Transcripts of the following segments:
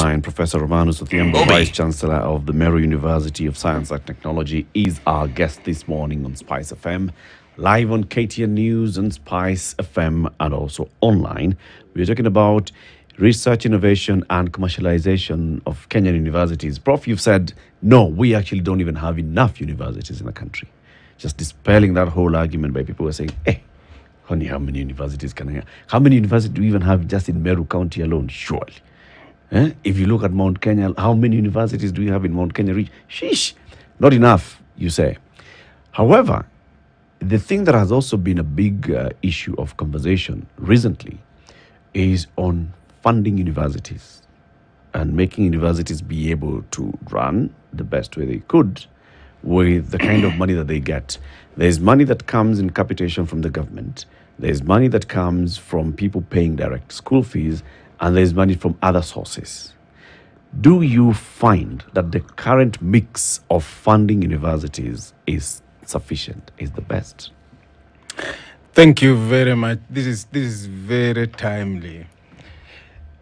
online. Professor Romanus Odhiambo, Vice Chancellor of the Meru University of Science and Technology, is our guest this morning on Spice FM, live on KTN News and Spice FM, and also online. We're talking about research, innovation, and commercialization of Kenyan universities. Prof, you've said, no, we actually don't even have enough universities in the country. Just dispelling that whole argument by people who are saying, honey, how many universities can I have? How many universities do we even have just in Meru County alone? Surely. If you look at Mount Kenya, how many universities do we have in Mount Kenya region? Sheesh, not enough, you say. However, the thing that has also been a big issue of conversation recently is on funding universities and making universities be able to run the best way they could with the kind of money that they get. There's money that comes in capitation from the government. There's money that comes from people paying direct school fees, and there's money from other sources. Do you find that the current mix of funding universities is sufficient, is the best? Thank you very much. This is very timely.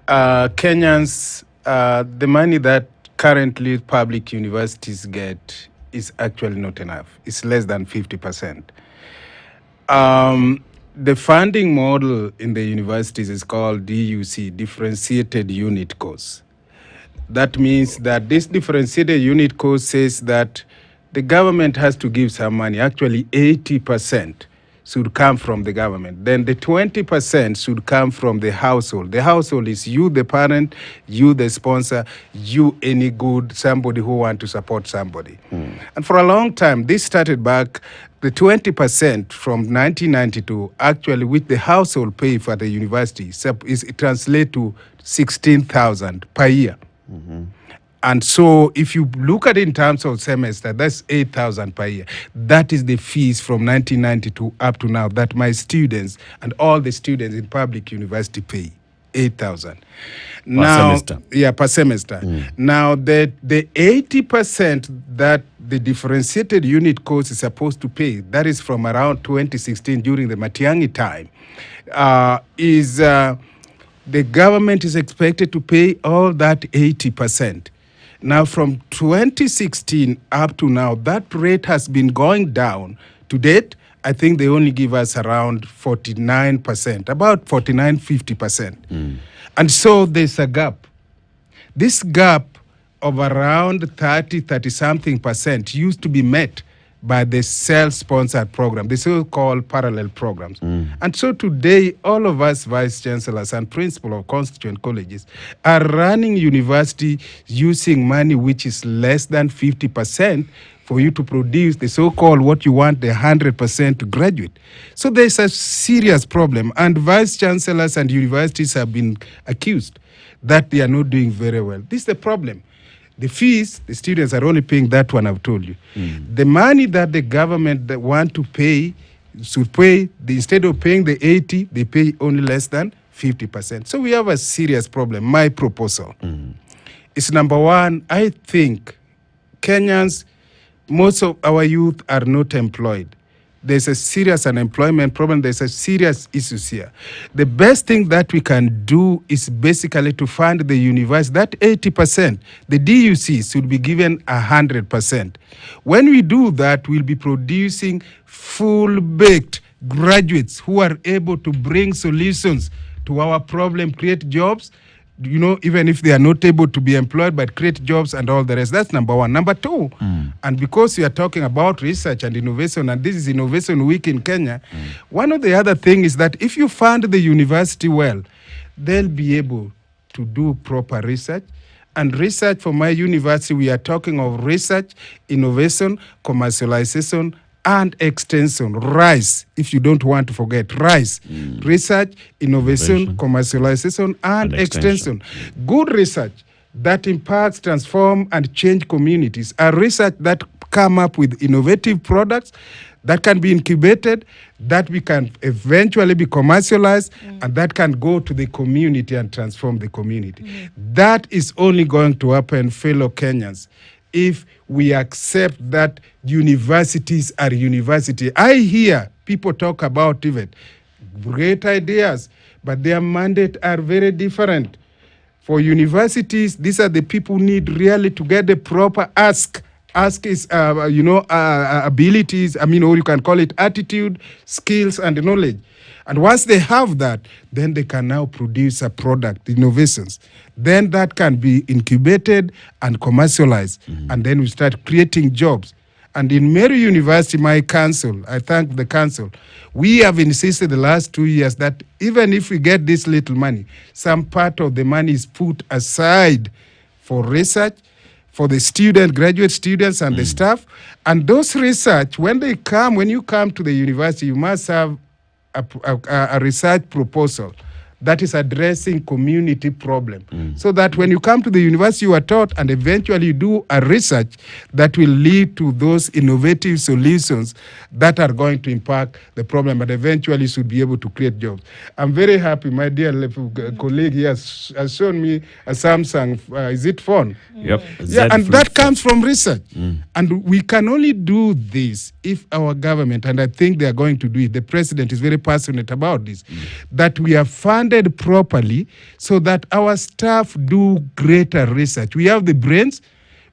Kenyans, the money that currently public universities get is actually not enough. It's less than 50%. The funding model in the universities is called DUC, Differentiated Unit Cost. That means that this differentiated unit cost says that the government has to give some money. Actually, 80% should come from the government. Then the 20% should come from the household. The household is you, the parent, you, the sponsor, you, any good, somebody who want to support somebody. And for a long time, this started back, the 20% from 1992, actually, which the household pay for the university, it translates to 16,000 per year. And so if you look at it in terms of semester, that's 8,000 per year. That is the fees from 1992 up to now that my students and all the students in public university pay, 8,000. Per semester? Yeah, per semester. Now, the 80% that the differentiated unit cost is supposed to pay, that is from around 2016 during the Matiang'i time, the government is expected to pay all that 80%. Now, from 2016 up to now, that rate has been going down. To date, I think they only give us around 49%, about 49, 50%. And so there's a gap. This gap of around 30-something percent used to be met by the self-sponsored program, the so-called parallel programs. And so today, all of us vice chancellors and principal of constituent colleges are running university using money which is less than 50% for you to produce the so-called what you want, the 100% to graduate. So there's a serious problem, and vice chancellors and universities have been accused that they are not doing very well. This is the problem. The fees, the students are only paying that one, I've told you. The money that the government that want to pay should pay, instead of paying the 80, they pay only less than 50%. So we have a serious problem. My proposal is, number one, I think Kenyans, most of our youth are not employed. There's a serious unemployment problem. There's a serious issues here. The best thing that we can do is basically to fund the university. That 80%, the DUC should be given 100%. When we do that, we'll be producing full-baked graduates who are able to bring solutions to our problem, create jobs, even if they are not able to be employed, but create jobs and all the rest. That's number one. Number two, and because we are talking about research and innovation, and this is Innovation Week in Kenya, one of the other things is that if you fund the university well, they'll be able to do proper research. And research for my university, we are talking of research, innovation, commercialization, and extension. RISE, if you don't want to forget, RISE. Research, innovation, commercialization, and extension. Good research that impacts, transform, and change communities. A research that come up with innovative products that can be incubated, that we can eventually be commercialized, and that can go to the community and transform the community. That is only going to happen, fellow Kenyans, if we accept that universities are university. I hear people talk about even great ideas, but their mandate are very different. For universities, these are the people who need really to get the proper ask. Ask is, abilities, or you can call it attitude, skills, and knowledge. And once they have that, then they can now produce a product, innovations. Then that can be incubated and commercialized. And then we start creating jobs. And in Meru University, my council, I thank the council, we have insisted the last 2 years that even if we get this little money, some part of the money is put aside for research, for the graduate students and the staff. And those research, when you come to the university, you must have a research proposal that is addressing community problem. So that when you come to the university, you are taught and eventually you do a research that will lead to those innovative solutions that are going to impact the problem, but eventually should be able to create jobs. I'm very happy, my dear colleague here has shown me a Samsung, is it phone? Yep. Yeah, and that comes from research. And we can only do this if our government, and I think they are going to do it, the president is very passionate about this, that we are funded properly so that our staff do greater research. We have the brains,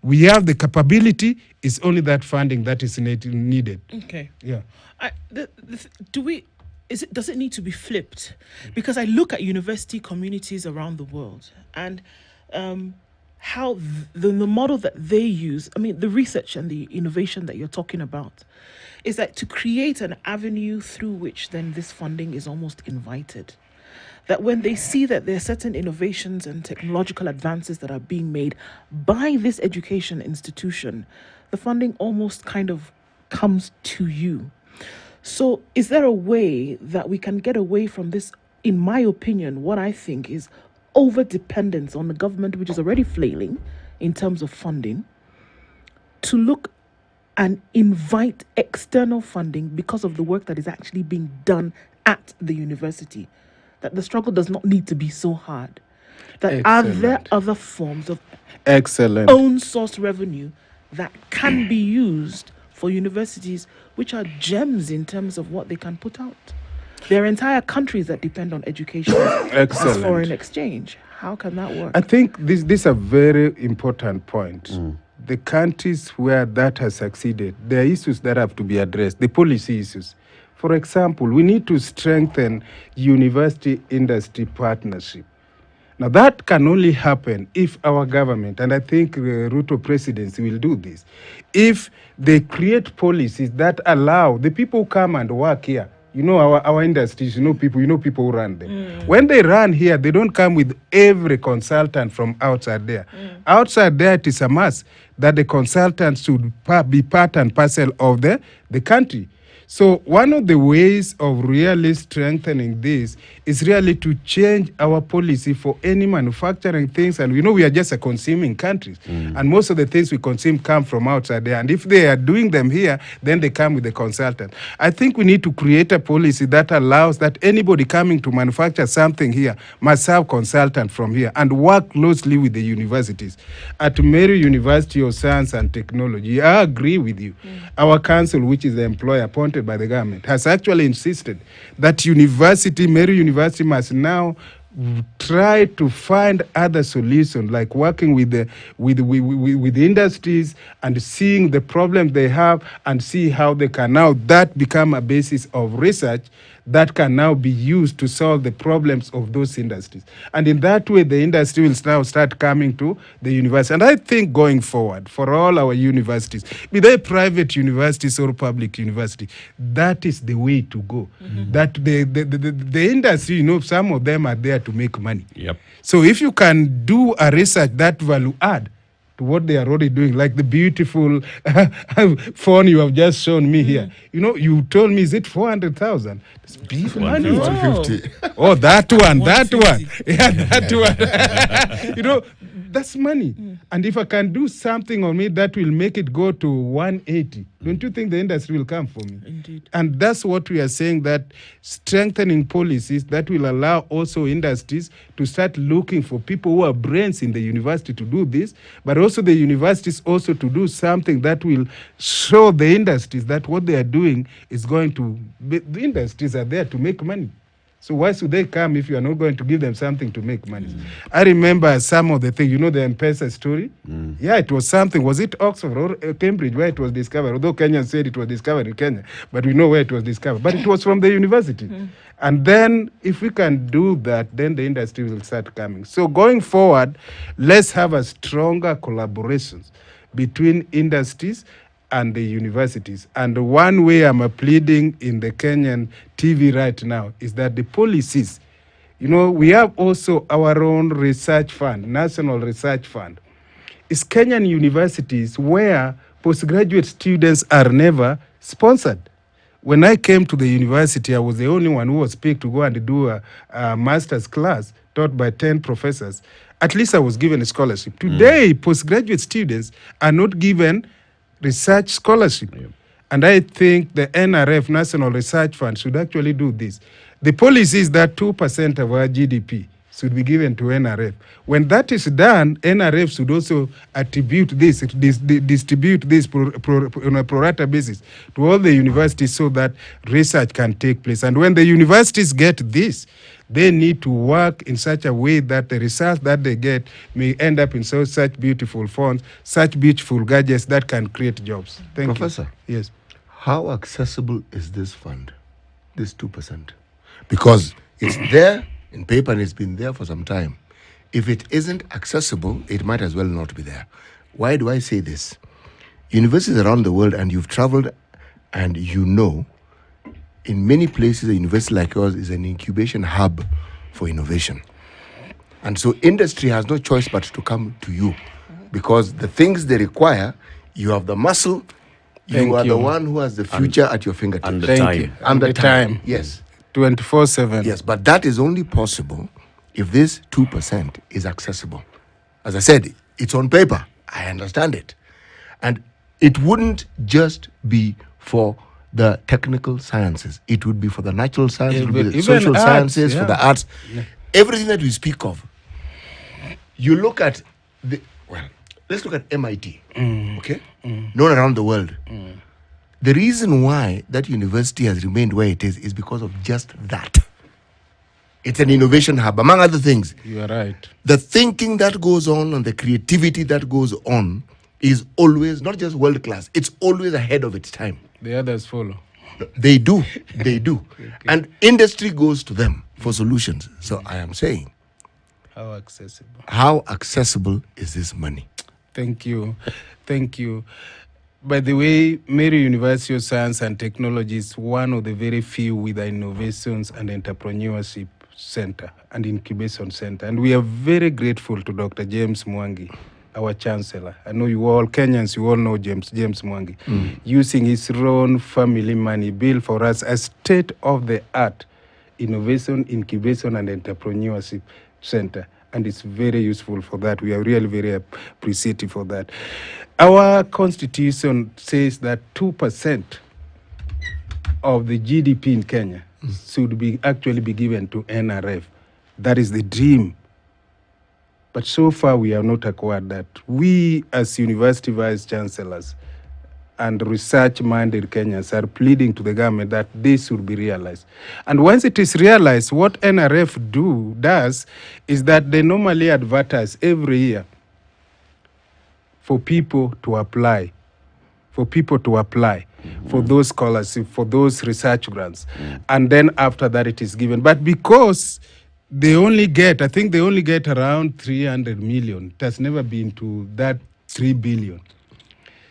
we have the capability, it's only that funding that is needed. Okay. Yeah. Does it need to be flipped? Because I look at university communities around the world and how the model that they use, the research and the innovation that you're talking about, is that to create an avenue through which then this funding is almost invited. That when they see that there are certain innovations and technological advances that are being made by this education institution, the funding almost kind of comes to you. So is there a way that we can get away from this, in my opinion, what I think is over-dependence on the government, which is already flailing in terms of funding, to look and invite external funding because of the work that is actually being done at the university? That the struggle does not need to be so hard. That are there other forms of own source revenue that can be used for universities, which are gems in terms of what they can put out? There are entire countries that depend on education as foreign exchange. How can that work? I think this is a very important point. The countries where that has succeeded, there are issues that have to be addressed, the policy issues. For example, we need to strengthen university-industry partnership. Now, that can only happen if our government, and I think Ruto presidency will do this, if they create policies that allow the people who come and work here, our industries, people who run them. When they run here, they don't come with every consultant from outside there. Outside there, it is a must that the consultants should be part and parcel of the country. So one of the ways of really strengthening this is really to change our policy for any manufacturing things. And we are just a consuming country. And most of the things we consume come from outside there. And if they are doing them here, then they come with a consultant. I think we need to create a policy that allows that anybody coming to manufacture something here must have consultant from here and work closely with the universities. At Meru University of Science and Technology, I agree with you. Our council, which is the employer appointed by the government, has actually insisted that Meru University must now try to find other solutions, like working with the industries and seeing the problem they have and see how they can now that become a basis of research that can now be used to solve the problems of those industries. And in that way, the industry will now start coming to the university. And I think going forward, for all our universities, be they private universities or public university, that is the way to go. That the industry, some of them are there to make money. Yep. So if you can do a research that value add to what they are already doing, like the beautiful phone you have just shown me here. You told me, is it 400,000? It's big money. 150. Oh, that one. Yeah, that one. That's money. And if I can do something on me that will make it go to 180, don't you think the industry will come for me? Indeed. And that's what we are saying, that strengthening policies that will allow also industries to start looking for people who are brains in the university to do this, but also the universities also to do something that will show the industries that what they are doing is going to be, the industries are there to make money. So why should they come if you are not going to give them something to make money? I remember some of the things, you know, the M-Pesa story? Yeah, it was something. Was it Oxford or Cambridge where it was discovered? Although Kenyans said it was discovered in Kenya, but we know where it was discovered. But it was from the university. And then if we can do that, then the industry will start coming. So going forward, let's have a stronger collaborations between industries and the universities. And one way I'm pleading in the Kenyan TV right now is that the policies, you know, we have also our own research fund, National Research Fund. It's Kenyan universities where postgraduate students are never sponsored. When I came to the university, I was the only one who was picked to go and do a master's class taught by 10 professors. At least I was given a scholarship. Today, postgraduate students are not given research scholarship. And I think the NRF, National Research Fund, should actually do this. The policy is that 2% of our GDP should be given to NRF. When that is done, NRF should also attribute this, distribute this on a pro rata basis to all the universities so that research can take place. And when the universities get this, they need to work in such a way that the research that they get may end up in such beautiful fonts, such beautiful gadgets that can create jobs. Thank Professor, you. Yes. how accessible is this fund, this 2%? Because it's there in paper and it's been there for some time. If it isn't accessible, it might as well not be there. Why do I say this? Universities around the world, and you've traveled and you know, in many places, a university like yours is an incubation hub for innovation. And so industry has no choice but to come to you, because the things they require, you have the muscle, you are the one who has the future at your fingertips. And the time. And the time. Yes. 24/7. Yes, but that is only possible if this 2% is accessible. As I said, it's on paper. I understand it. And it wouldn't just be for the technical sciences. It would be for the natural sciences, it would be the Even social arts, sciences, for yeah. the arts. Everything that we speak of. You look at let's look at MIT, okay? Known around the world. The reason why that university has remained where it is because of just that. It's an innovation hub, among other things. You are right. The thinking that goes on and the creativity that goes on is always not just world class, it's always ahead of its time. The others follow. They do. And industry goes to them for solutions. So I am saying, how accessible is this money? Thank you. By the way, Meru University of Science and Technology is one of the very few with an innovations and entrepreneurship center and incubation center. And we are very grateful to Dr. James Mwangi, our chancellor. I know you all Kenyans, you all know James Mwangi, using his own family money, built for us a state-of-the-art innovation, incubation, and entrepreneurship center. And it's very useful for that. We are really very appreciative for that. Our constitution says that 2% of the GDP in Kenya should be actually be given to NRF. That is the dream. But so far, we have not acquired that. We, as university vice chancellors and research-minded Kenyans, are pleading to the government that this should be realized. And once it is realized, what NRF does is that they normally advertise every year for people to apply, for those scholarships, for those research grants. And then after that, it is given. But because they only get around 300 million. It has never been to that 3 billion.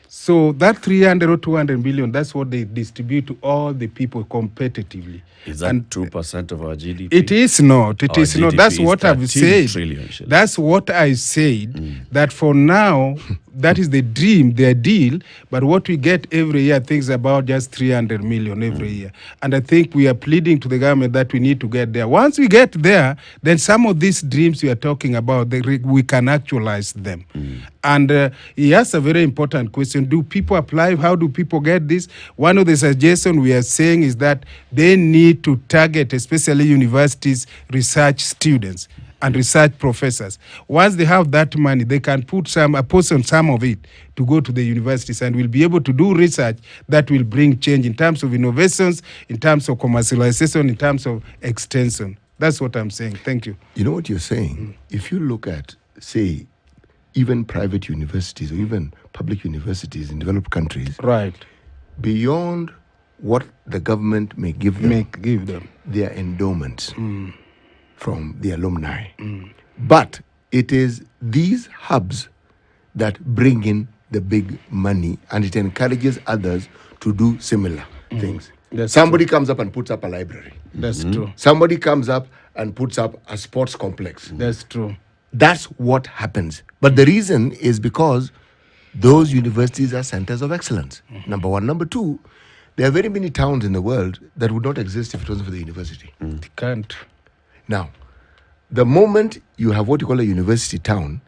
So that 300 or 200 billion, that's what they distribute to all the people competitively. Is that 2% of our GDP? It is not. It is not. That's what I've said. Trillion. That's what I said. That for now, that is the dream, the ideal. But what we get every year, things about just 300 million every year. And I think we are pleading to the government that we need to get there. Once we get there, then some of these dreams we are talking about, we can actualize them. And he asked a very important question. Do people apply? How do people get this? One of the suggestions we are saying is that they need to target, especially universities, research students. and research professors. Once they have that money, they can put a portion, some of it, to go to the universities, and will be able to do research that will bring change in terms of innovations, in terms of commercialization, in terms of extension. That's what I'm saying. Thank you. You know what you're saying? If you look at, say, even private universities or even public universities in developed countries, Right. beyond what the government may give them, Give them. their endowments from the alumni. But it is these hubs that bring in the big money, and it encourages others to do similar things. That's Somebody comes up and puts up a library. That's true. Somebody comes up and puts up a sports complex. That's true. That's what happens. But the reason is because those universities are centers of excellence. Number one. Number two, there are very many towns in the world that would not exist if it wasn't for the university. It can't. Now, the moment you have what you call a university town,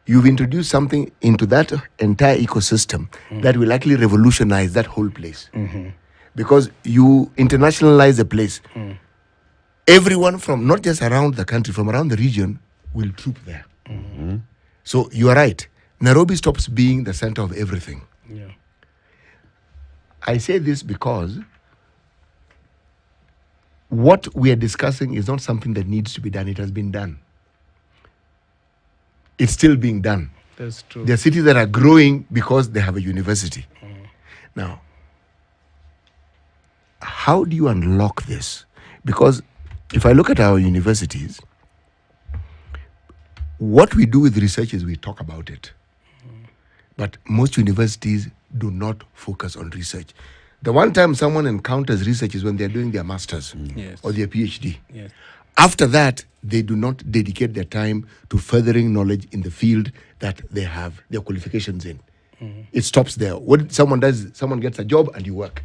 you've introduced something into that entire ecosystem that will actually revolutionize that whole place. Because you internationalize the place. Everyone from not just around the country, from around the region will troop there. So you are right. Nairobi stops being the center of everything. Yeah. I say this because what we are discussing is not something that needs to be done. It has been done. It's still being done. That's true. There are cities that are growing because they have a university. Now, how do you unlock this? Because if I look at our universities, what we do with research is we talk about it. But most universities do not focus on research. The one time someone encounters research is when they're doing their master's Yes. or their PhD. Yes. After that, they do not dedicate their time to furthering knowledge in the field that they have their qualifications in. It stops there. What someone does, someone gets a job and you work.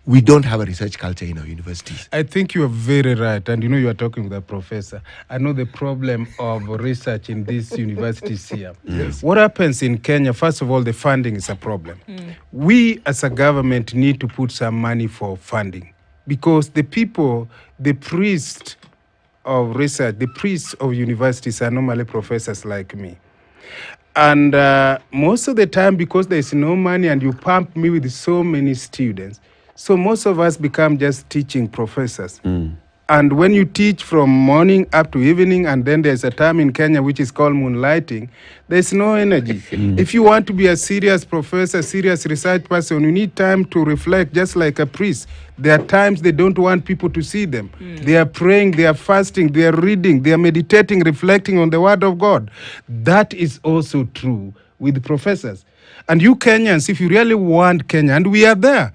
We don't have a research culture in our universities. I think you are very right. And you are talking with a professor. I know the problem of research in these universities here. Yes. What happens in Kenya, first of all, the funding is a problem. We as a government need to put some money for funding, because the people, the priests of research, the priests of universities are normally professors like me. And most of the time, because there's no money and you pump me with so many students, so most of us become just teaching professors. And when you teach from morning up to evening, and then there's a term in Kenya which is called moonlighting, there's no energy. If you want to be a serious professor, serious research person, you need time to reflect, just like a priest. There are times they don't want people to see them. They are praying, they are fasting, they are reading, they are meditating, reflecting on the word of God. That is also true with professors. And you Kenyans, if you really want Kenya, and we are there,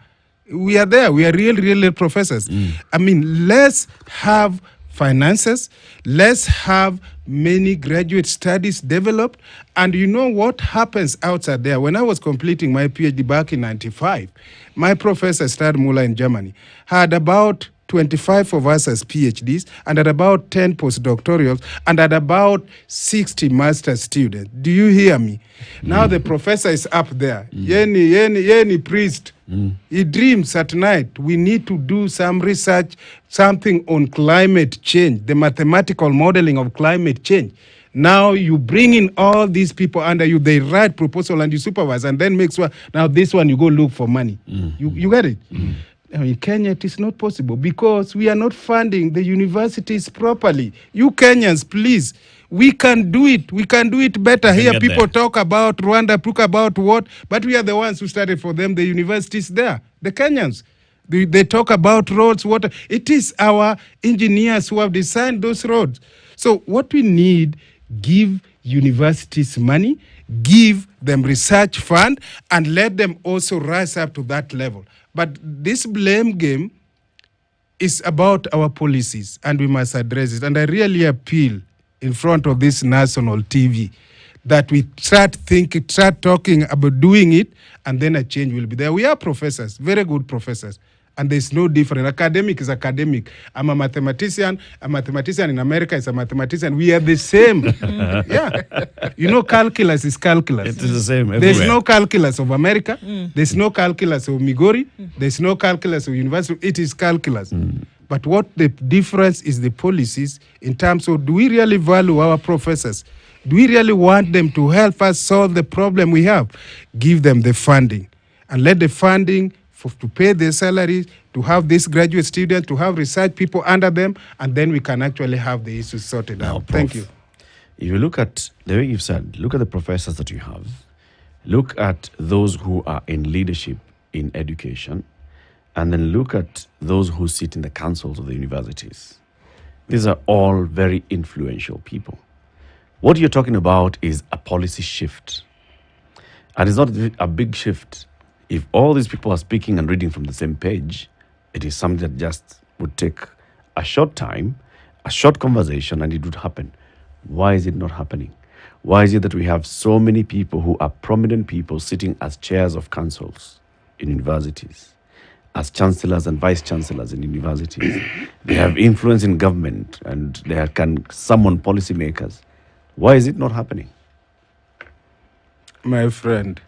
we are there. We are real professors. I mean, let's have finances. Let's have many graduate studies developed. And you know what happens outside there? When I was completing my PhD back in 95, my professor, Stadmuller in Germany, had about 25 of us as PhDs, and had about 10 postdoctorals, and had about 60 master students. Do you hear me? Now the professor is up there. Yeni priest. He dreams at night. We need to do some research, something on climate change, the mathematical modeling of climate change. Now you bring in all these people under you, they write proposal and you supervise, and then make sure, now this one you go look for money. You get it? In Kenya, it is not possible because we are not funding the universities properly. You Kenyans, please, we can do it. We can do it better. Here people talk about Rwanda, talk about what, but we are the ones who started for them the universities there. The Kenyans, they talk about roads, water. It is our engineers who have designed those roads. So what we need, give universities money, give them research fund, and let them also rise up to that level. But this blame game is about our policies, and we must address it. And I really appeal in front of this national TV that we start talking about doing it, and then a change will be there. We are professors, very good professors. And there's no difference. Academic is academic. I'm a mathematician. A mathematician in America is a mathematician. We are the same. Yeah. You know, calculus is calculus. It is the same everywhere. There's no calculus of America. There's no calculus of Migori. There's no calculus of university. It is calculus. But what the difference is the policies in terms of, do we really value our professors? Do we really want them to help us solve the problem we have? Give them the funding and let the funding to pay their salaries, to have these graduate students, to have research people under them, and then we can actually have the issues sorted out. Thank you. If you look at the way you've said, look at the professors that you have, look at those who are in leadership in education, and then look at those who sit in the councils of the universities. These are all very influential people. What you're talking about is a policy shift. And it's not a big shift. If all these people are speaking and reading from the same page, it is something that just would take a short time, a short conversation, and it would happen. Why is it not happening? Why is it that we have so many people who are prominent people sitting as chairs of councils in universities, as chancellors and vice chancellors in universities? They have influence in government and they can summon policymakers. Why is it not happening? My friend,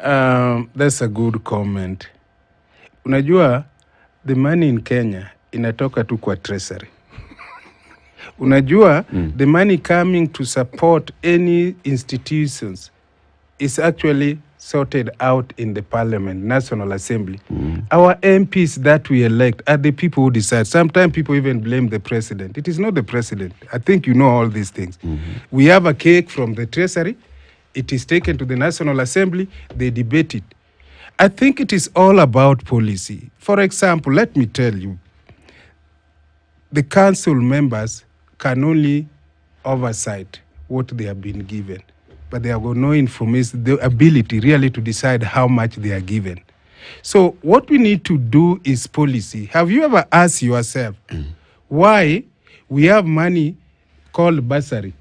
that's a good comment. Unajua, the money in Kenya inatoka tu kwa treasury. Unajua, the money coming to support any institutions is actually sorted out in the parliament, National Assembly. Our MPs that we elect are the people who decide. Sometimes people even blame the president. It is not the president. I think you know all these things. We have a cake from the treasury. It is taken to the National Assembly. They debate it. I think it is all about policy. For example, let me tell you, the council members can only oversight what they have been given, but they have got no information, the ability really to decide how much they are given. So what we need to do is policy. Have you ever asked yourself why we have money called bursary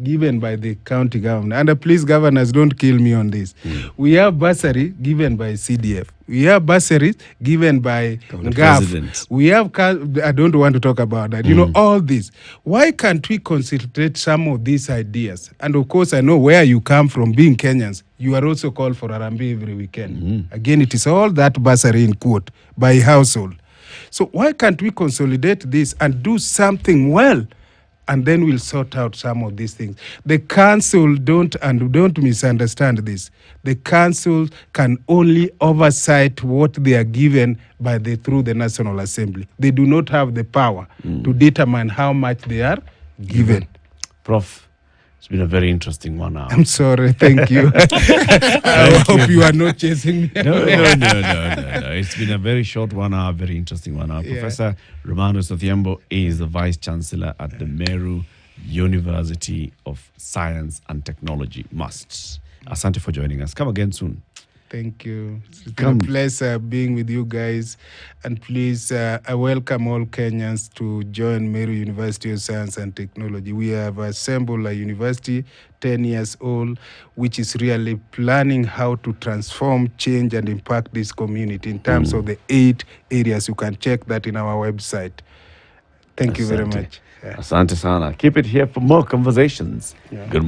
given by the county government? And please, governors, don't kill me on this. We have bursary given by CDF. We have bursaries given by GAF. We have, I don't want to talk about that. You know, all this. Why can't we concentrate some of these ideas? And of course, I know where you come from, being Kenyans. You are also called for Arambe every weekend. Again, it is all that bursary in quote by household. So why can't we consolidate this and do something well? And then we'll sort out some of these things. The council, don't misunderstand this. The council can only oversight what they are given through the National Assembly. They do not have the power to determine how much they are given. Prof, it's been a very interesting 1 hour. I'm sorry, thank you. I hope you are not chasing me. No. It's been a very short 1 hour, very interesting 1 hour. Yeah. Professor Romanus Odhiambo is the Vice Chancellor at the Meru University of Science and Technology, MUST. Asante for joining us. Come again soon. Thank you. It's been a pleasure being with you guys. And please, I welcome all Kenyans to join Meru University of Science and Technology. We have assembled a university, 10 years old, which is really planning how to transform, change, and impact this community in terms of the 8 areas. You can check that in our website. Thank you very much. Asante sana. Keep it here for more conversations. Good morning.